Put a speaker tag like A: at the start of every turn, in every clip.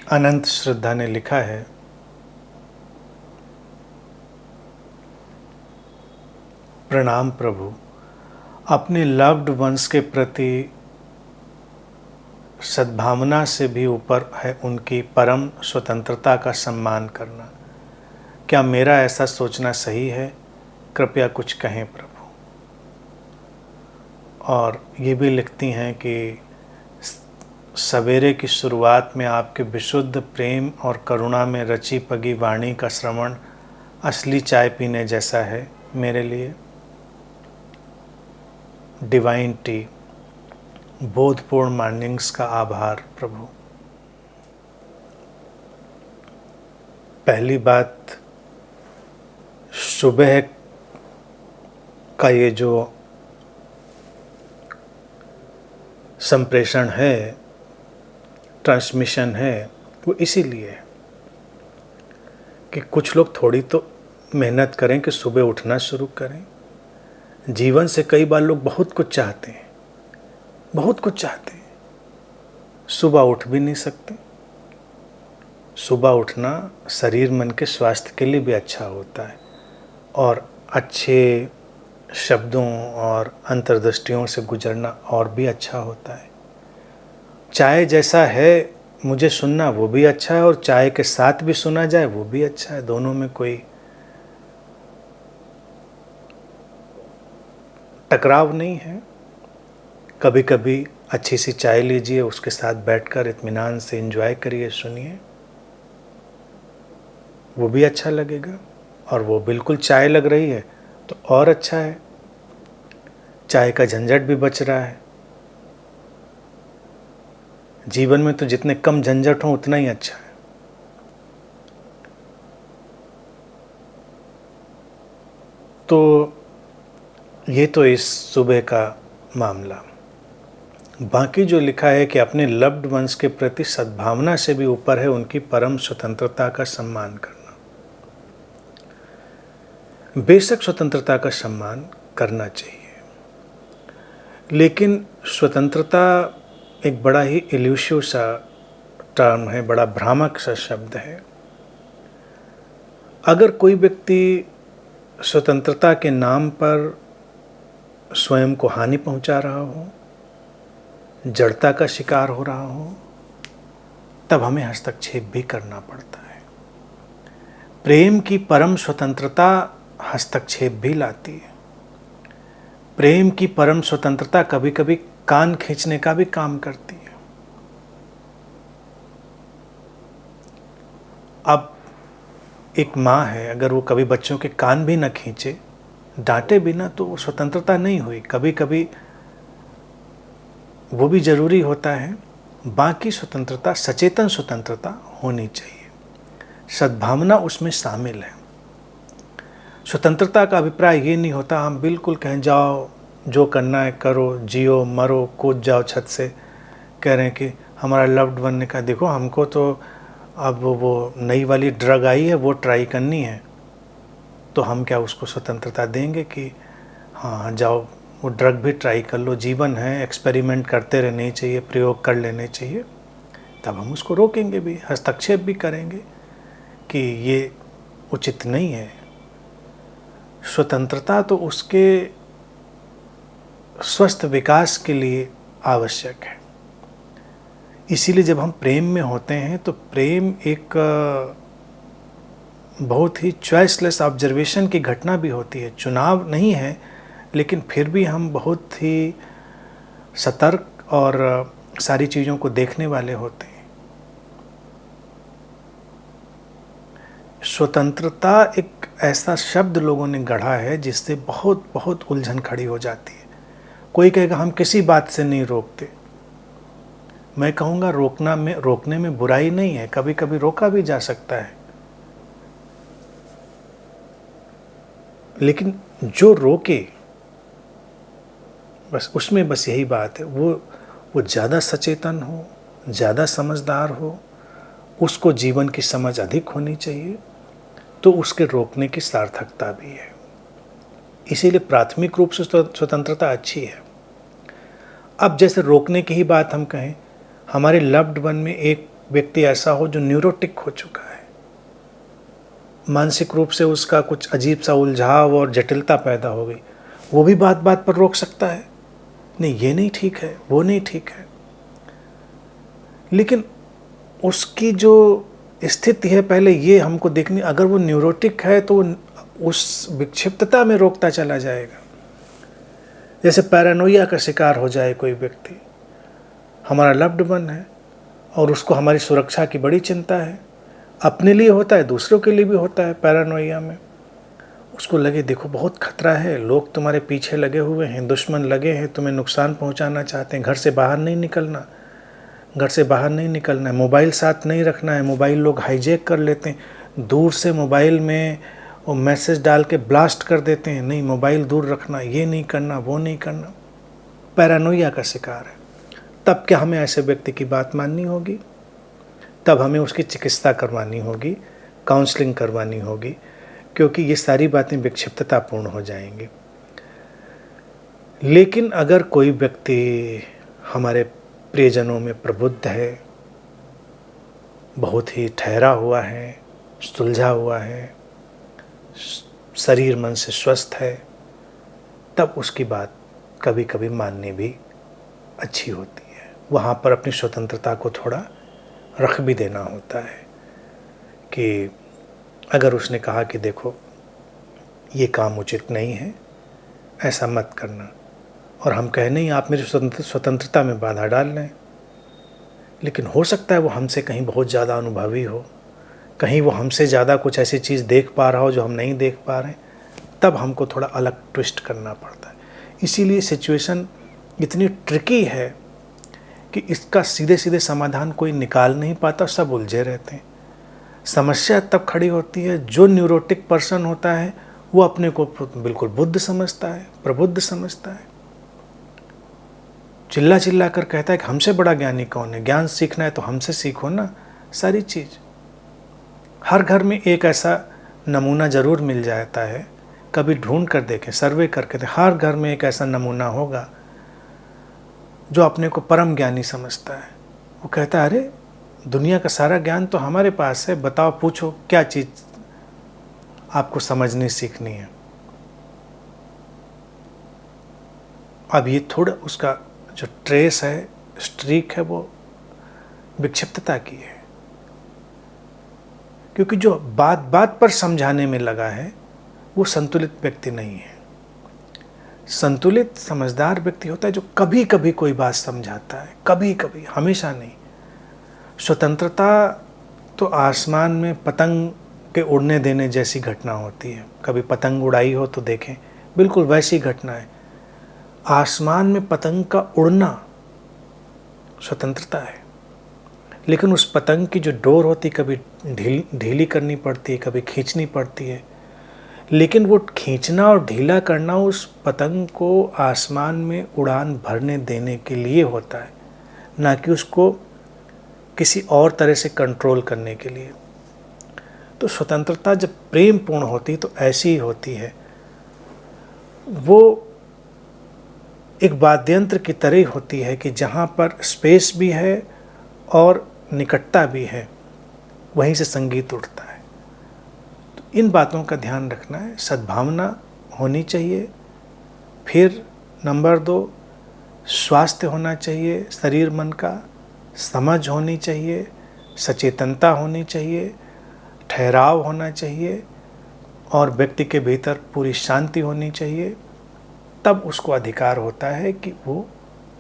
A: अनंत श्रद्धा ने लिखा है, प्रणाम प्रभु। अपने लव्ड वंस के प्रति सद्भावना से भी ऊपर है उनकी परम स्वतंत्रता का सम्मान करना। क्या मेरा ऐसा सोचना सही है? कृपया कुछ कहें प्रभु। और ये भी लिखती हैं कि सवेरे की शुरुआत में आपके विशुद्ध प्रेम और करुणा में रची पगी वाणी का श्रवण असली चाय पीने जैसा है मेरे लिए। डिवाइन टी, बोधपूर्ण मॉर्निंग्स का आभार प्रभु। पहली बात, सुबह का ये जो संप्रेषण है, ट्रांसमिशन है, वो इसीलिए है कि कुछ लोग थोड़ी तो मेहनत करें कि सुबह उठना शुरू करें। जीवन से कई बार लोग बहुत कुछ चाहते हैं, बहुत कुछ चाहते हैं, सुबह उठ भी नहीं सकते। सुबह उठना शरीर मन के स्वास्थ्य के लिए भी अच्छा होता है और अच्छे शब्दों और अंतर्दृष्टियों से गुजरना और भी अच्छा होता है। चाय जैसा है मुझे सुनना वो भी अच्छा है और चाय के साथ भी सुना जाए वो भी अच्छा है। दोनों में कोई टकराव नहीं है। कभी कभी अच्छी सी चाय लीजिए, उसके साथ बैठकर इत्मीनान से एंजॉय करिए, सुनिए, वो भी अच्छा लगेगा। और वो बिल्कुल चाय लग रही है तो और अच्छा है, चाय का झंझट भी बच रहा है। जीवन में तो जितने कम झंझट हो उतना ही अच्छा है। तो ये तो इस सुबह का मामला। बाकी जो लिखा है कि अपने लव्ड वंस के प्रति सद्भावना से भी ऊपर है उनकी परम स्वतंत्रता का सम्मान करना। बेशक स्वतंत्रता का सम्मान करना चाहिए, लेकिन स्वतंत्रता एक बड़ा ही इल्यूसिव सा टर्म है, बड़ा भ्रामक सा शब्द है। अगर कोई व्यक्ति स्वतंत्रता के नाम पर स्वयं को हानि पहुंचा रहा हो, जड़ता का शिकार हो रहा हो, तब हमें हस्तक्षेप भी करना पड़ता है। प्रेम की परम स्वतंत्रता हस्तक्षेप भी लाती है। प्रेम की परम स्वतंत्रता कभी कभी कान खींचने का भी काम करती है। अब एक माँ है, अगर वो कभी बच्चों के कान भी न खींचे, डांटे भी ना, तो वो स्वतंत्रता नहीं हुई। कभी कभी वो भी ज़रूरी होता है। बाकी स्वतंत्रता सचेतन स्वतंत्रता होनी चाहिए, सद्भावना उसमें शामिल है। स्वतंत्रता का अभिप्राय ये नहीं होता हम बिल्कुल कहें जाओ जो करना है करो, जियो मरो, कूद जाओ छत से। कह रहे हैं कि हमारा लव्ड वन ने कहा देखो हमको तो अब वो नई वाली ड्रग आई है वो ट्राई करनी है, तो हम क्या उसको स्वतंत्रता देंगे कि हाँ जाओ वो ड्रग भी ट्राई कर लो, जीवन है, एक्सपेरिमेंट करते रहने चाहिए, प्रयोग कर लेने चाहिए। तब हम उसको रोकेंगे भी, हस्तक्षेप भी करेंगे कि ये उचित नहीं है। स्वतंत्रता तो उसके स्वस्थ विकास के लिए आवश्यक है। इसीलिए जब हम प्रेम में होते हैं तो प्रेम एक बहुत ही चॉइसलेस ऑब्जर्वेशन की घटना भी होती है। चुनाव नहीं है, लेकिन फिर भी हम बहुत ही सतर्क और सारी चीज़ों को देखने वाले होते हैं। स्वतंत्रता एक ऐसा शब्द लोगों ने गढ़ा है जिससे बहुत बहुत उलझन खड़ी हो जाती है। कोई कहेगा हम किसी बात से नहीं रोकते। मैं कहूँगा रोकने में बुराई नहीं है, कभी कभी रोका भी जा सकता है, लेकिन जो रोके बस उसमें बस यही बात है, वो ज़्यादा सचेतन हो, ज़्यादा समझदार हो, उसको जीवन की समझ अधिक होनी चाहिए, तो उसके रोकने की सार्थकता भी है। इसीलिए प्राथमिक रूप से स्वतंत्रता अच्छी है। अब जैसे रोकने की ही बात हम कहें, हमारे लव्ड वन में एक व्यक्ति ऐसा हो जो न्यूरोटिक हो चुका है, मानसिक रूप से उसका कुछ अजीब सा उलझाव और जटिलता पैदा हो गई, वो भी बात बात पर रोक सकता है, नहीं ये नहीं ठीक है, वो नहीं ठीक है। लेकिन उसकी जो स्थिति है पहले ये हमको देखनी, अगर वो न्यूरोटिक है तो उस विक्षिप्तता में रोकता चला जाएगा। जैसे पैरानोइया का शिकार हो जाए कोई व्यक्ति, हमारा लव्ड वन है और उसको हमारी सुरक्षा की बड़ी चिंता है, अपने लिए होता है, दूसरों के लिए भी होता है। पैरानोइया में उसको लगे देखो बहुत खतरा है, लोग तुम्हारे पीछे लगे हुए हैं, दुश्मन लगे हैं, तुम्हें नुकसान पहुंचाना चाहते हैं, घर से बाहर नहीं निकलना, घर से बाहर नहीं निकलना है, मोबाइल साथ नहीं रखना है, मोबाइल लोग हाईजैक कर लेते हैं, दूर से मोबाइल में वो मैसेज डाल के ब्लास्ट कर देते हैं, नहीं मोबाइल दूर रखना, ये नहीं करना, वो नहीं करना। पैरानोइया का शिकार है। तब क्या हमें ऐसे व्यक्ति की बात माननी होगी? तब हमें उसकी चिकित्सा करवानी होगी, काउंसलिंग करवानी होगी, क्योंकि ये सारी बातें विक्षिप्ततापूर्ण हो जाएंगी। लेकिन अगर कोई व्यक्ति हमारे प्रियजनों में प्रबुद्ध है, बहुत ही ठहरा हुआ है, सुलझा हुआ है, शरीर मन से स्वस्थ है, तब उसकी बात कभी कभी माननी भी अच्छी होती है। वहाँ पर अपनी स्वतंत्रता को थोड़ा रख भी देना होता है कि अगर उसने कहा कि देखो ये काम उचित नहीं है, ऐसा मत करना, और हम कहें नहीं आप मेरी स्वतंत्रता में बाधा डाल लें, लेकिन हो सकता है वो हमसे कहीं बहुत ज़्यादा अनुभवी हो, कहीं वो हमसे ज़्यादा कुछ ऐसी चीज़ देख पा रहा हो जो हम नहीं देख पा रहे हैं, तब हमको थोड़ा अलग ट्विस्ट करना पड़ता है। इसीलिए सिचुएशन इतनी ट्रिकी है कि इसका सीधे सीधे समाधान कोई निकाल नहीं पाता, सब उलझे रहते हैं। समस्या तब खड़ी होती है, जो न्यूरोटिक पर्सन होता है वो अपने को बिल्कुल बुद्ध समझता है, प्रबुद्ध समझता है, चिल्ला चिल्ला कर कहता है कि हमसे बड़ा ज्ञानी कौन है, ज्ञान सीखना है तो हमसे सीखो ना सारी चीज़। हर घर में एक ऐसा नमूना ज़रूर मिल जाता है, कभी ढूंढ कर देखें, सर्वे करके देखें, हर घर में एक ऐसा नमूना होगा जो अपने को परम ज्ञानी समझता है। वो कहता है अरे दुनिया का सारा ज्ञान तो हमारे पास है, बताओ पूछो क्या चीज़ आपको समझनी सीखनी है। अब ये थोड़ा उसका जो ट्रेस है, स्ट्रीक है, वो विक्षिप्तता की है, क्योंकि जो बात बात पर समझाने में लगा है वो संतुलित व्यक्ति नहीं है। संतुलित समझदार व्यक्ति होता है जो कभी कभी कोई बात समझाता है, कभी कभी, हमेशा नहीं। स्वतंत्रता तो आसमान में पतंग के उड़ने देने जैसी घटना होती है, कभी पतंग उड़ाई हो तो देखें, बिल्कुल वैसी घटना है। आसमान में पतंग का उड़ना स्वतंत्रता है, लेकिन उस पतंग की जो डोर होती कभी ढीली करनी पड़ती है, कभी खींचनी पड़ती है, लेकिन वो खींचना और ढीला करना उस पतंग को आसमान में उड़ान भरने देने के लिए होता है, ना कि उसको किसी और तरह से कंट्रोल करने के लिए। तो स्वतंत्रता जब प्रेम पूर्ण होती है तो ऐसी ही होती है, वो एक वाद्यंत्र की तरह होती है कि जहाँ पर स्पेस भी है और निकटता भी है, वहीं से संगीत उठता है। तो इन बातों का ध्यान रखना है, सद्भावना होनी चाहिए। फिर नंबर 2, स्वास्थ्य होना चाहिए, शरीर मन का समझ होनी चाहिए, सचेतनता होनी चाहिए, ठहराव होना चाहिए, और व्यक्ति के भीतर पूरी शांति होनी चाहिए। तब उसको अधिकार होता है कि वो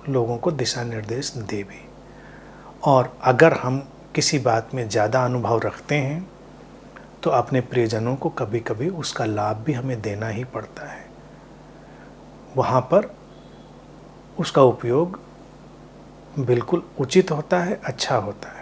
A: लोगों को दिशा निर्देश दे भी। और अगर हम किसी बात में ज़्यादा अनुभव रखते हैं तो अपने प्रियजनों को कभी कभी उसका लाभ भी हमें देना ही पड़ता है। वहाँ पर उसका उपयोग बिल्कुल उचित होता है, अच्छा होता है।